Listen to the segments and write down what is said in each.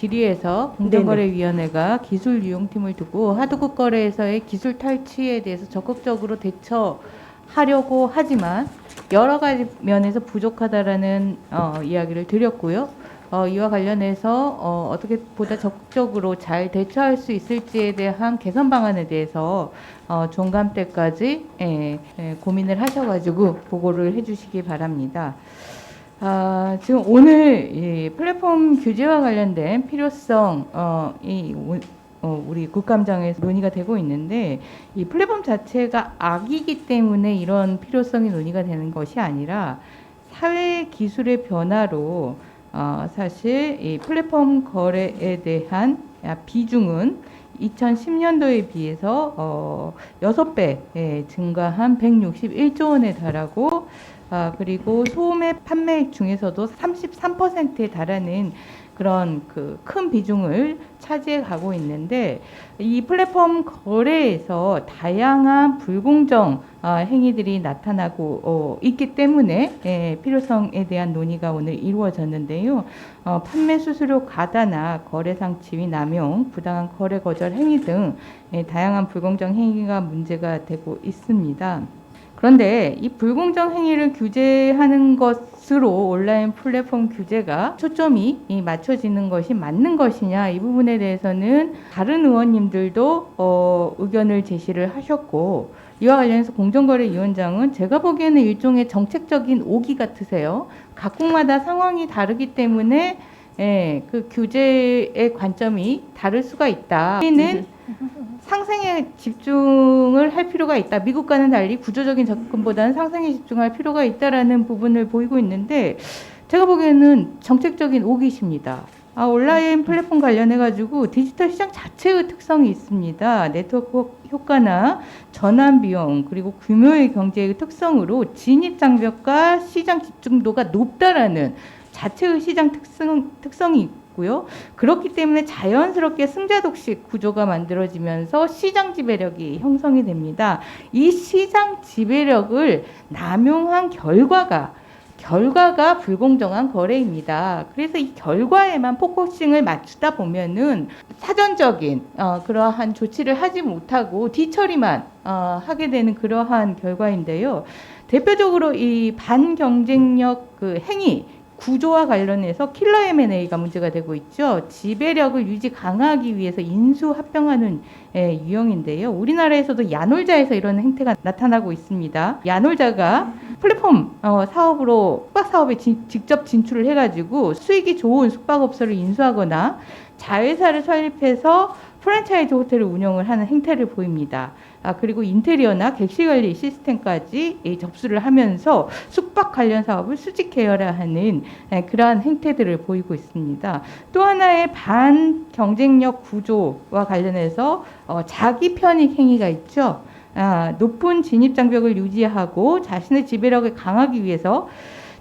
질의에서 공정거래위원회가 기술 유용팀을 두고 하도급 거래에서의 기술 탈취에 대해서 적극적으로 대처하려고 하지만 여러 가지 면에서 부족하다라는 이야기를 드렸고요. 이와 관련해서 어떻게 보다 적극적으로 잘 대처할 수 있을지에 대한 개선 방안에 대해서 종감 때까지 고민을 하셔가지고 보고를 해주시기 바랍니다. 지금 오늘 이 플랫폼 규제와 관련된 필요성 우리 국감장에서 논의가 되고 있는데, 이 플랫폼 자체가 악이기 때문에 이런 필요성이 논의가 되는 것이 아니라 사회 기술의 변화로 사실 이 플랫폼 거래에 대한 비중은 2010년도에 비해서 6배 증가한 161조 원에 달하고, 그리고 소매 판매액 중에서도 33%에 달하는 그런 큰 비중을 차지해 가고 있는데, 이 플랫폼 거래에서 다양한 불공정 행위들이 나타나고 있기 때문에 필요성에 대한 논의가 오늘 이루어졌는데요. 판매 수수료 과다나 거래상 지위 남용, 부당한 거래 거절 행위 등 다양한 불공정 행위가 문제가 되고 있습니다. 그런데 이 불공정 행위를 규제하는 것으로 온라인 플랫폼 규제가 초점이 맞춰지는 것이 맞는 것이냐, 이 부분에 대해서는 다른 의원님들도 의견을 제시를 하셨고, 이와 관련해서 공정거래위원장은 제가 보기에는 일종의 정책적인 오기 같으세요. 각국마다 상황이 다르기 때문에 그 규제의 관점이 다를 수가 있다. 우리는 상생에 집중을 할 필요가 있다. 미국과는 달리 구조적인 접근보다는 상생에 집중할 필요가 있다라는 부분을 보이고 있는데, 제가 보기에는 정책적인 오기십니다. 온라인 플랫폼 관련해가지고 디지털 시장 자체의 특성이 있습니다. 네트워크 효과나 전환 비용, 그리고 규모의 경제의 특성으로 진입 장벽과 시장 집중도가 높다라는 자체의 시장 특성이 있고요. 그렇기 때문에 자연스럽게 승자독식 구조가 만들어지면서 시장 지배력이 형성이 됩니다. 이 시장 지배력을 남용한 결과가 불공정한 거래입니다. 그래서 이 결과에만 포커싱을 맞추다 보면은 사전적인 그러한 조치를 하지 못하고 뒤처리만 하게 되는 그러한 결과인데요. 대표적으로 이 반경쟁력 행위 구조와 관련해서 킬러 M&A가 문제가 되고 있죠. 지배력을 유지 강화하기 위해서 인수 합병하는 유형인데요. 우리나라에서도 야놀자에서 이런 행태가 나타나고 있습니다. 야놀자가 플랫폼 사업으로 숙박 사업에 직접 진출을 해가지고 수익이 좋은 숙박업소를 인수하거나 자회사를 설립해서 프랜차이즈 호텔을 운영을 하는 행태를 보입니다. 그리고 인테리어나 객실 관리 시스템까지 접수를 하면서 숙박 관련 사업을 수직 계열화하는 그러한 행태들을 보이고 있습니다. 또 하나의 반경쟁력 구조와 관련해서 자기 편익 행위가 있죠. 높은 진입 장벽을 유지하고 자신의 지배력을 강하기 위해서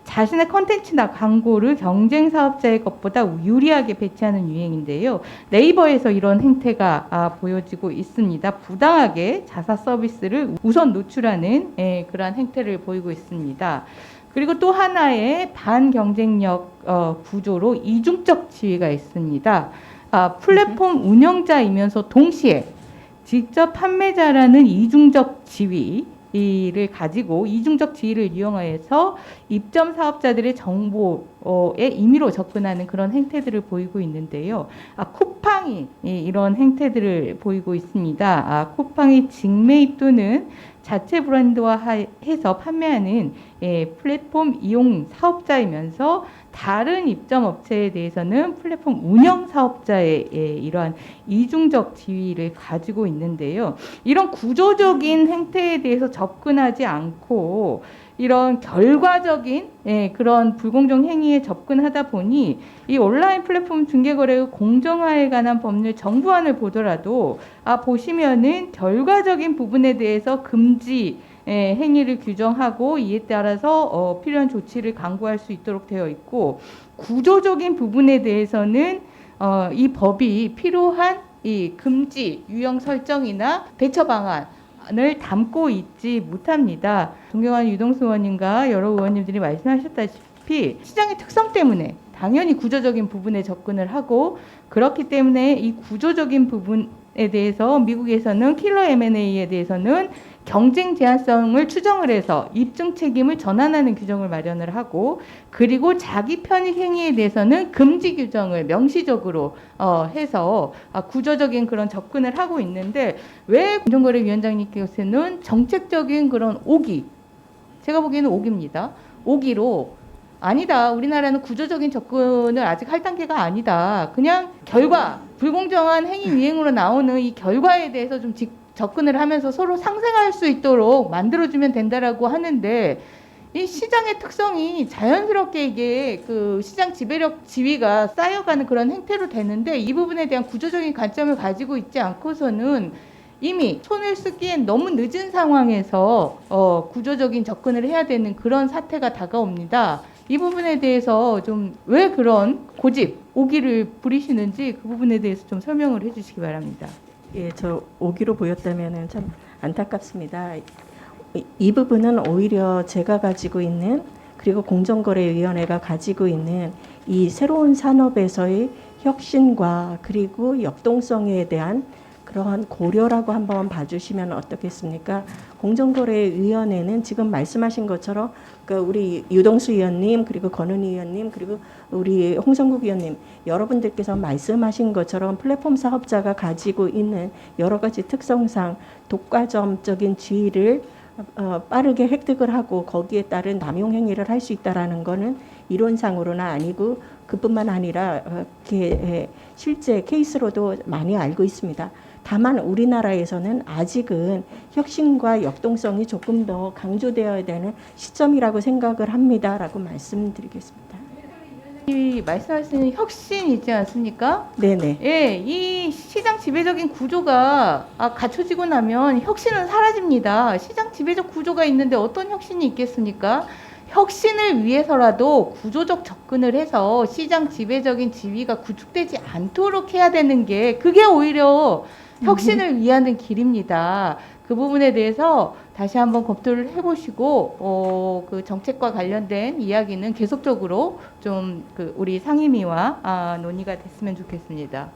자신의 컨텐츠나 광고를 경쟁 사업자의 것보다 유리하게 배치하는 유행인데요. 네이버에서 이런 행태가 보여지고 있습니다. 부당하게 자사 서비스를 우선 노출하는 그러한 행태를 보이고 있습니다. 그리고 또 하나의 반경쟁력 구조로 이중적 지위가 있습니다. 플랫폼 운영자이면서 동시에 직접 판매자라는 이중적 지위를 가지고 이중적 지위를 이용해서 입점 사업자들의 정보에 임의로 접근하는 그런 행태들을 보이고 있는데요. 쿠팡이 이런 행태들을 보이고 있습니다. 쿠팡이 직매입 또는 자체 브랜드화해서 판매하는 플랫폼 이용 사업자이면서 다른 입점 업체에 대해서는 플랫폼 운영 사업자의 이러한 이중적 지위를 가지고 있는데요. 이런 구조적인 행태에 대해서 접근하지 않고 이런 결과적인 그런 불공정 행위에 접근하다 보니 이 온라인 플랫폼 중개거래의 공정화에 관한 법률 정부안을 보더라도 보시면은 결과적인 부분에 대해서 금지 행위를 규정하고 이에 따라서 필요한 조치를 강구할 수 있도록 되어 있고, 구조적인 부분에 대해서는 이 법이 필요한 이 금지 유형 설정이나 대처 방안을 담고 있지 못합니다. 존경하는 유동수 의원님과 여러 의원님들이 말씀하셨다시피 시장의 특성 때문에 당연히 구조적인 부분에 접근을 하고, 그렇기 때문에 이 구조적인 부분에 대해서 미국에서는 킬러 M&A에 대해서는 경쟁 제한성을 추정을 해서 입증 책임을 전환하는 규정을 마련을 하고, 그리고 자기 편익 행위에 대해서는 금지 규정을 명시적으로 해서 구조적인 그런 접근을 하고 있는데, 왜 공정거래위원장님께서는 정책적인 그런 오기, 제가 보기에는 오기입니다. 오기로 아니다, 우리나라는 구조적인 접근을 아직 할 단계가 아니다, 그냥 결과, 불공정한 행위 위행으로 나오는 이 결과에 대해서 좀 접근을 하면서 서로 상생할 수 있도록 만들어주면 된다라고 하는데, 이 시장의 특성이 자연스럽게 이게 그 시장 지배력 지위가 쌓여가는 그런 행태로 되는데, 이 부분에 대한 구조적인 관점을 가지고 있지 않고서는 이미 손을 쓰기엔 너무 늦은 상황에서 구조적인 접근을 해야 되는 그런 사태가 다가옵니다. 이 부분에 대해서 좀 왜 그런 고집, 오기를 부리시는지 그 부분에 대해서 좀 설명을 해주시기 바랍니다. 예, 저 오기로 보였다면은 참 안타깝습니다. 이 부분은 오히려 제가 가지고 있는, 그리고 공정거래위원회가 가지고 있는 이 새로운 산업에서의 혁신과 그리고 역동성에 대한 그러한 고려라고 한번 봐주시면 어떻겠습니까? 공정거래위원회는 지금 말씀하신 것처럼 우리 유동수 위원님, 그리고 권은희 위원님, 그리고 우리 홍성국 위원님, 여러분들께서 말씀하신 것처럼 플랫폼 사업자가 가지고 있는 여러 가지 특성상 독과점적인 지위를 빠르게 획득을 하고 거기에 따른 남용 행위를 할 수 있다라는 거는 이론상으로는 아니고, 그뿐만 아니라 실제 케이스로도 많이 알고 있습니다. 다만 우리나라에서는 아직은 혁신과 역동성이 조금 더 강조되어야 되는 시점이라고 생각을 합니다라고 말씀드리겠습니다. 이 말씀하시는 혁신 있지 않습니까? 네네. 예, 이 시장 지배적인 구조가 갖춰지고 나면 혁신은 사라집니다. 시장 지배적 구조가 있는데 어떤 혁신이 있겠습니까? 혁신을 위해서라도 구조적 접근을 해서 시장 지배적인 지위가 구축되지 않도록 해야 되는 게, 그게 오히려 혁신을 위하는 길입니다. 그 부분에 대해서 다시 한번 검토를 해보시고 그 정책과 관련된 이야기는 계속적으로 좀 우리 상임위와 논의가 됐으면 좋겠습니다.